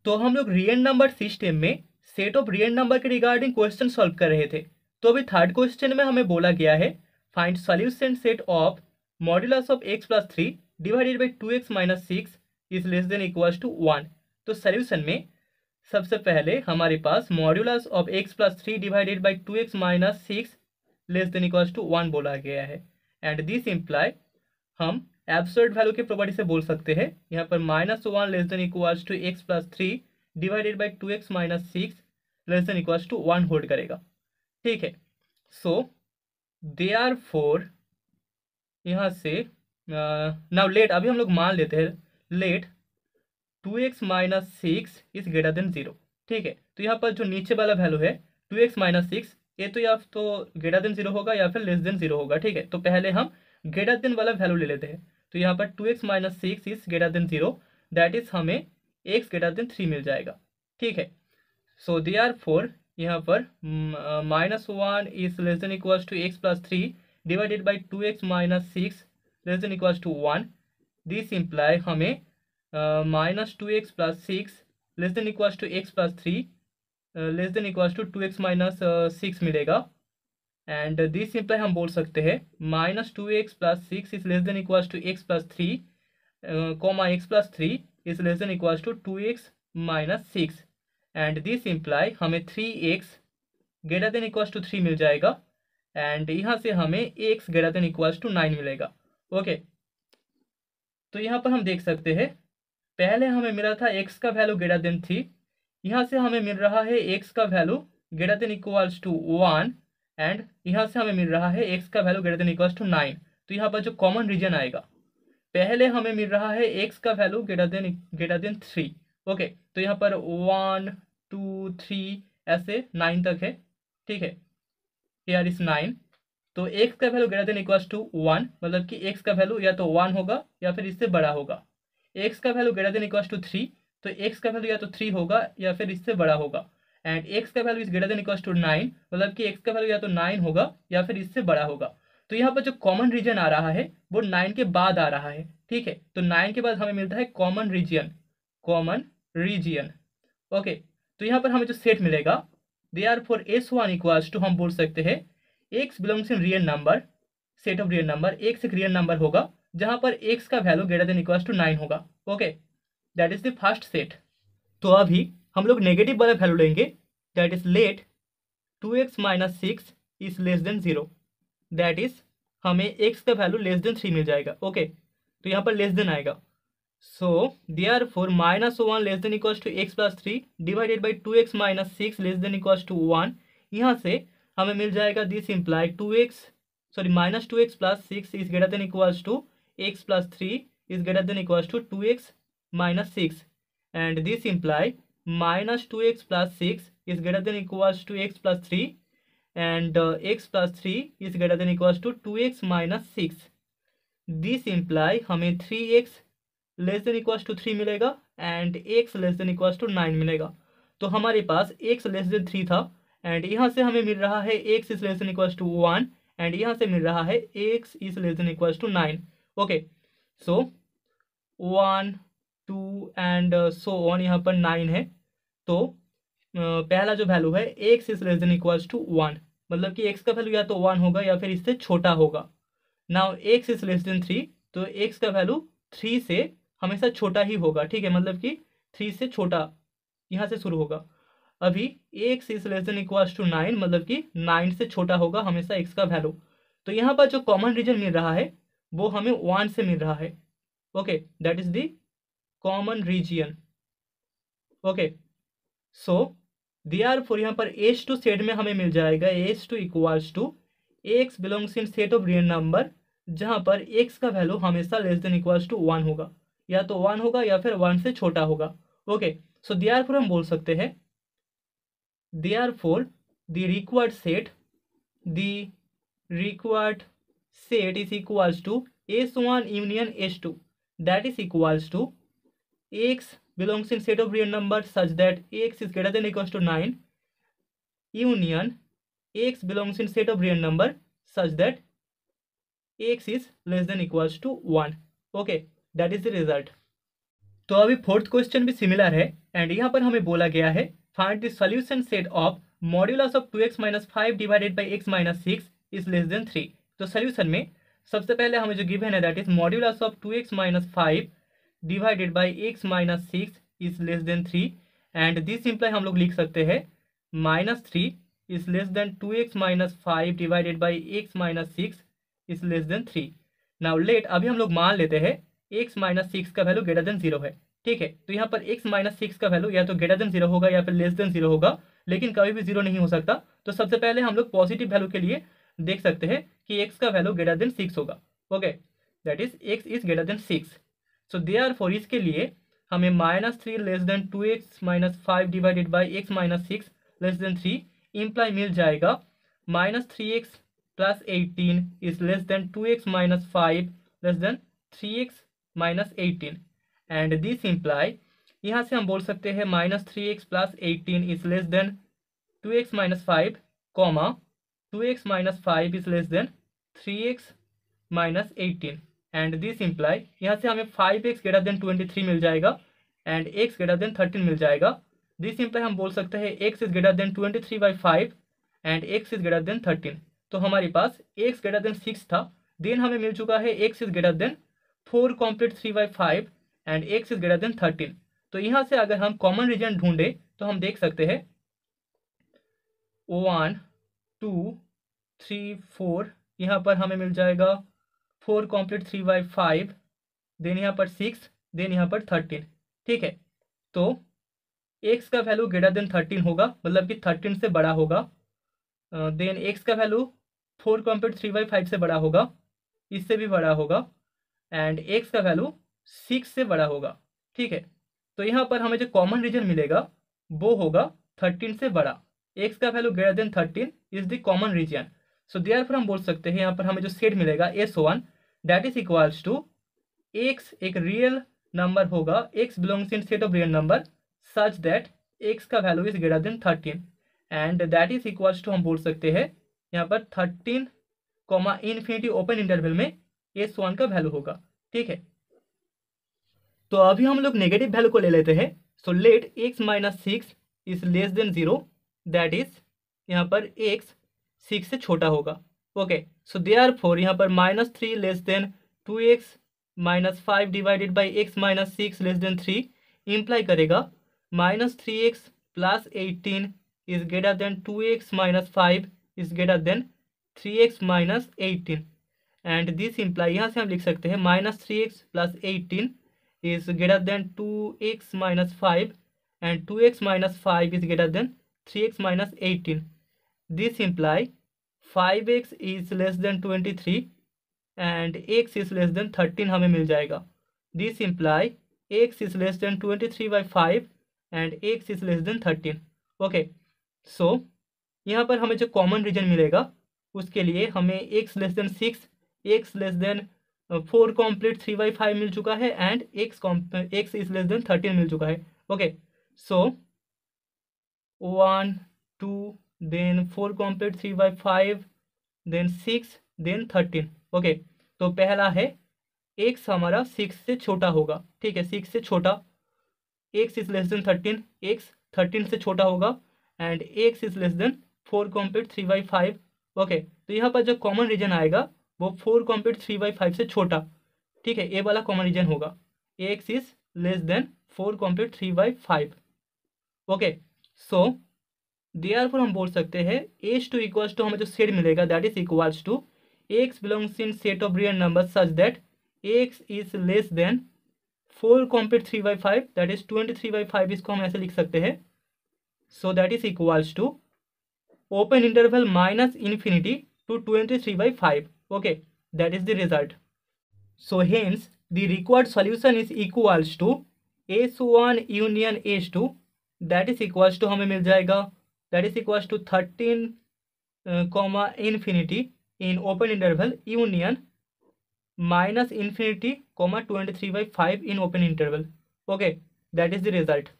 तो हम लोग रियल नंबर सिस्टम में सेट ऑफ रियल नंबर के रिगार्डिंग क्वेश्चन सॉल्व कर रहे थे। तो अभी थर्ड क्वेश्चन में हमें बोला गया है find solution set of modulus of x plus 3 divided by 2x minus 6 is less than equals to 1। तो सॉल्यूशन में सबसे पहले हमारे पास modulus of x plus 3 divided by 2x minus 6 less than equals to 1 बोला गया है। एंड दिस इम्प्लाई हम एब्सोल्यूट वैल्यू के प्रॉपर्टी से बोल सकते हैं। यहाँ पर -1 less than equals to x plus 3 divided by 2x minus 6 less than equals to 1 hold करेगा। ठीक है, सो देयरफॉर यहाँ से नाउ लेट, अभी हम लोग मान लेते हैं let 2x minus 6 is greater than 0। ठीक है, तो यहाँ पर जो नीचे वाला वैल्यू है 2x माइनस 6, ये तो या तो ग्रेटर देन 0 होगा या फिर लेस देन 0 होगा। ठीक है, तो पहले हम ग्रेटर देन वाला वैल्यू ले लेते हैं। तो यहाँ पर 2x minus 6 is greater than 0, that is हमें x ग्रेटर देन 3 मिल जाएगा। ठीक है, सो देयरफॉर यहाँ पर -1 is less than equals to x plus 3 divided by 2x minus 6 less than equals to 1। This imply हमें -2x plus 6 less than equals to x plus 3 less than equals to 2x minus 6 मिलेगा। And this imply हम बोल सकते हैं -2x plus 6 is less than equals to x plus 3 comma x plus 3 is less than equals to 2x minus 6। And this imply हमें 3x greater than equals to 3 मिल जाएगा। And यहाँ से हमें x greater than equals to 9 मिलेगा। Okay, तो यहाँ पर हम देख सकते हैं पहले हमें मिला था x का वैल्यू ग्रेटर देन 3, यहाँ से हमें मिल रहा है x का value greater than equals to 1, and यहाँ से हमें मिल रहा है x का value greater than equals to 9। तो यहाँ पर जो कॉमन रीजन आएगा, पहले हमें मिल रहा है x का वैल्यू ग्रेटर देन 3। ओके, तो यहाँ पर 1 2 3 ऐसे 9 तक है। ठीक है, हियर इज 9। तो x का value greater than equals to 1, मतलब कि x का वैल्यू या तो 1 होगा या फिर इससे बड़ा होगा। x का value greater than equals to 3, तो x का वैल्यू या तो 3 होगा या फिर इससे बड़ा होगा। एंड x का value is greater than equals to 9, मतलब कि x का वैल्यू या तो 9 होगा या फिर इससे बड़ा होगा। तो यहाँ पर जो कॉमन रीजन आ रहा है वो 9 के बाद आ रहा है। ठीक है, तो 9 के बाद हमें मिलता है कॉमन रीजियन। ओके, तो यहाँ पर हमें जो सेट मिलेगा देयरफॉर S1 इक्वल्स टू, हम बोल सकते हैं x belongs in real number, set of real number. x एक रियल नंबर होगा जहां पर x का value greater than equals to 9 होगा। Okay, that is the first set. तो अभी हम लोग नेगेटिव वाला वैल्यू लेंगे, दैट इज let 2x minus 6 is less than 0, that is हमें x का वैल्यू लेस देन 3 मिल जाएगा। ओके, तो यहाँ पर लेस देन आएगा। सो therefore -1 less than equals to x plus 3 divided by 2x minus 6 less than equals to 1। यहाँ से हमें मिल जाएगा this imply -2x plus 6 is greater than equals to x plus 3 is greater than equals to 2x minus 6। And this imply -2x plus 6 is greater than equals to x plus 3 and x plus 3 is greater than equals to 2x minus 6। This imply हमें 3x less than equals to 3 मिलेगा and x less than equals to 9 मिलेगा। तो हमारे पास x less than 3 था, and यहाँ से हमें मिल रहा है x is less than equals to 1, and यहाँ से मिल रहा है x is less than equals to 9। Okay, so 1 2 and so on, यहाँ पर 9 है। तो पहला जो वैल्यू है x is less than equals to 1, मतलब कि x का वैल्यू या तो 1 होगा या फिर इससे छोटा होगा। Now x is less than 3, तो x का वैल्यू 3 से हमेशा छोटा ही होगा। ठीक है, मतलब कि 3 से छोटा यहाँ से शुरू होगा। अभी x is less than equals to 9, मतलब कि 9 से छोटा होगा हमेशा x का वैल्यू। तो यहाँ पर जो कॉमन रीजन मिल रहा है वो हमें 1 से मिल रहा है। Okay, that is the common region. Okay, so therefore यहाँ पर H2 सेट में हमें मिल जाएगा H2 equals to x belongs in set of real number, जहां पर x का वैल्यू हमेशा लेस देन इक्वल्स टू 1 होगा, या तो 1 होगा या फिर 1 से छोटा होगा। ओके, सो देयरफॉर हम बोल सकते हैं therefore the required set is equals to S1 union S2, that is equals to x belongs in set of real number such that x is greater than equals to 9 union x belongs in set of real number such that x is less than equals to 1. Okay, that is the result. तो अभी fourth question भी similar है and यहाँ पर हमें बोला गया है find the solution set of modulus of 2x - 5 divided by x - 6 is less than 3। तो सॉल्यूशन में सबसे पहले हमें जो गिवन है that is modulus of 2x - 5 divided by x - 6 is less than 3 and this imply हम लोग लिख सकते हैं -3 is less than 2x - 5 divided by x - 6 is less than 3। Now let अभी हम लोग मान लेते हैं x - 6 का वैल्यू ग्रेटर देन 0 है। ठीक है, तो यहाँ पर x - 6 का वैल्यू या तो ग्रेटर देन 0 होगा या फिर लेस देन 0 होगा, लेकिन कभी भी 0 नहीं हो सकता। तो सबसे पहले हम लोग पॉजिटिव वैल्यू के लिए देख सकते हैं कि x का वैल्यू ग्रेटर देन 6 होगा। Okay, that is x is greater than 6। So therefore इसके लिए हमें -3 less than 2x - 5 divided by x - 6 less than 3 imply मिल जाएगा -3x + 18 is less than 2x - 5 less than 3x - 18 and this imply यहाँ से हम बोल सकते हैं -3x + 18 is less than 2x - 5 comma 2x - 5 is less than 3x - 18 and this imply यहाँ से हमें 5x ग्रेटर देन 23 मिल जाएगा एंड x ग्रेटर देन 13 मिल जाएगा। दिस इम्प्लाई हम बोल सकते हैं x is greater then 23/5 and x is greater than 13। तो हमारे पास x ग्रेटर देन 6 था, देन हमें मिल चुका है x is greater then 4 complete 3/5 and x is greater than 13। तो यहाँ से अगर हम कॉमन रीजन ढूंढे तो हम देख सकते हैं 1 2 3 4, यहाँ पर हमें मिल जाएगा 4 कंप्लीट 3/5, देन यहाँ पर 6, देन यहाँ पर 13। ठीक है, तो x का वैल्यू ग्रेटर देन 13 होगा, मतलब कि 13 से बड़ा होगा। देन x का वैल्यू 4 कंप्लीट 3/5 से बड़ा होगा, इससे भी बड़ा होगा एंड x का वैल्यू 6 से बड़ा होगा। ठीक है, तो यहाँ पर हमें जो कॉमन रीजन मिलेगा वो होगा 13 से बड़ा। x का value greater than 13 is the common region. So therefore हम बोल सकते हैं यहाँ पर हमें जो सेट मिलेगा S1 that is equals to x एक रियल नंबर होगा, x belongs in set of real number such that x का value is greater than 13 and that is equals to हम बोल सकते हैं यहाँ पर 13 कॉमा इन्फिनिटी ओपन इंटरवल में S1 का वैल्यू होगा। ठीक है, तो अभी हम लोग नेगेटिव वैल्यू को ले लेते हैं। So let x - 6 is less than 0, that is यहाँ पर x 6 से छोटा होगा। ओके, सो देयरफॉर यहाँ पर -3 less than 2x - 5 divided by x - 6 less than 3 imply करेगा -3x + 18 is greater then 2x - 5 is greater then 3x - 18 and this imply यहाँ से हम लिख सकते हैं -3x + 18 is greater than 2x - 5 and 2x - 5 is greater than 3x - 18. This imply 5x is less than 23 and x is less than 13 हमें मिल जाएगा। This imply x is less than 23/5 and x is less than 13. Okay, so यहाँ पर हमें जो common reason मिलेगा उसके लिए हमें x less than 6, x less than 4 complete 3/5 मिल चुका है and x is less than 13 मिल चुका है। Okay, so 1 2 then 4 complete 3/5 then 6 then 13। Okay, तो पहला है x हमारा 6 से छोटा होगा। ठीक है, 6 से छोटा, x is less than 13, x 13 से छोटा होगा and x is less than 4 complete 3/5। Okay, तो यहाँ पर जो कॉमन रीजन आएगा वो 4 कंप्लीट 3/5 से छोटा। ठीक है, ए वाला कॉमन रीजन होगा, x is less than 4 complete 3/5। Okay, so therefore हम बोल सकते हैं H2 इक्वल्स टू हमें जो सेट मिलेगा that is equals to x belongs in set of real number such that x is less than 4 complete 3/5 that is 23/5। इसको हम ऐसे लिख सकते हैं। So that is equals to open interval -∞ to 23/5. Okay, that is the result. So hence the required solution is equals to S1 union S2 that is equals to हमें मिल जाएगा that is equals to 13 infinity in open interval union -∞, 23/5 in open interval. Okay, that is the result.